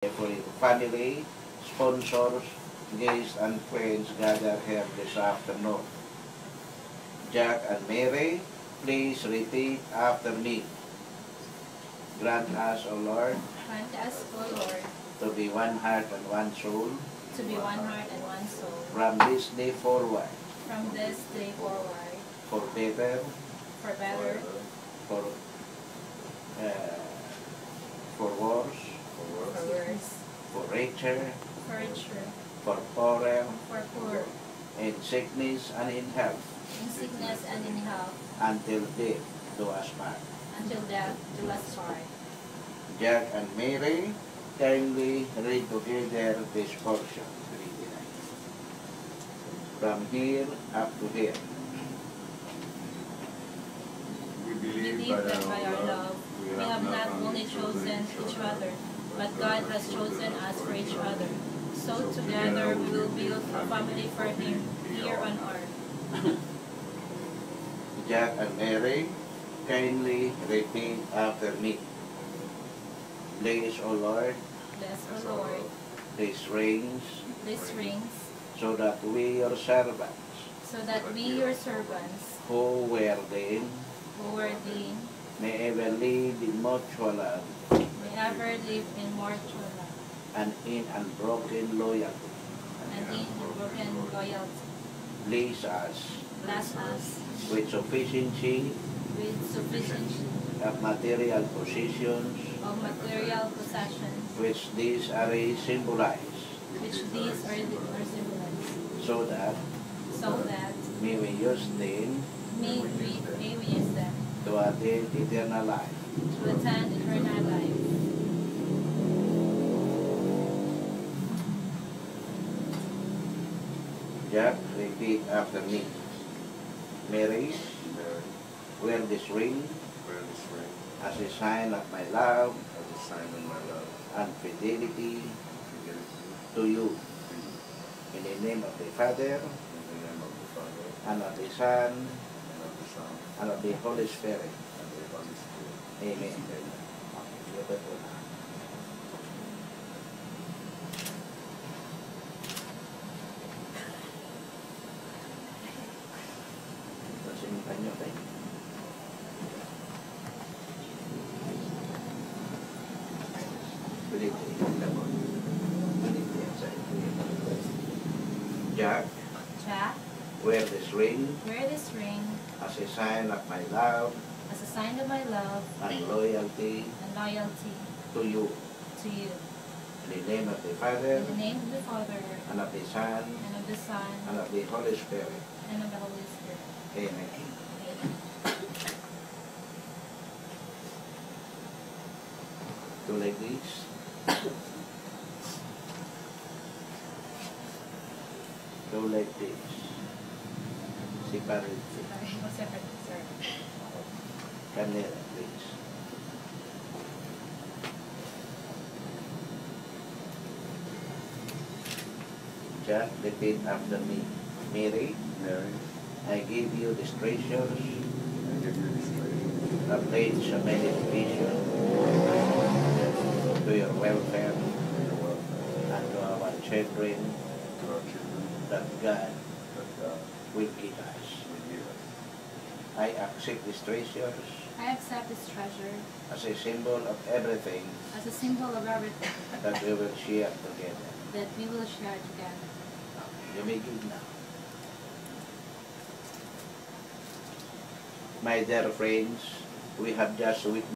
For family, sponsors, guests, and friends gather here this afternoon. Jack and Mary, please repeat after me. Grant us, O Lord, Grant us, O Lord, to be one heart and one soul, to be one heart and one soul, from this day forward, from this day forward, for better, for better, for worse, for worse, for richer, for richer, for poorer, for poor, in sickness and in health, in sickness and in health, until death do us part. until death do us part. Jack and Mary, kindly read together this portion. From here up to here. We We believe believe that by our love, we have not only chosen each other, but God has chosen us for each other. So together we will build a family for Him here on earth. Jack and Mary, kindly repeat after me. Bless, O Lord, Bless, O Lord, these rings, these rings, so that we, your servants, so that we, your servants, who were then, who were thee, may ever live in mutual love may ever live in mortal love, and in unbroken loyalty. and in unbroken loyalty. Bless us Bless us with sufficiency with sufficiency of material possessions, of material possessions, which these are symbolized, which these are symbolized, so that so that may we use them may we use them to attain eternal life. to attend eternal life. Jack, repeat after me. Mary, Mary, wear this ring wear this ring as a sign of my love as a sign of my love and fidelity and to you. to you. In the name of the Father, In the name of the Father, and of the Son, and of the Son, and of the Holy Spirit. and of the Holy Spirit. Amen. Simpan nyo tayo. Pilit yan labon. Pilit yan sa ito. Jack, Jack, wear this ring wear this ring as a sign of my love as a sign of my love and loyalty and loyalty to you. to you. In the name of the Father, In the name of the Father, and of the Son, and of the Son, and of the Holy Spirit. and of the Holy Spirit. Amen. Amen. Do like this. Do like this. Separate. Separate, sir. Camera, please. Jack, repeat after me. Mary, Mary, I give you these treasures I give you this ring that lead to many division to your welfare for your welfare, and to our children to our children, that God that God will give us. will give us. I accept these treasures I accept this treasure as a symbol of everything as a symbol of everything that we will share together. that we will share together. You may give now. My dear friends, we have just witnessed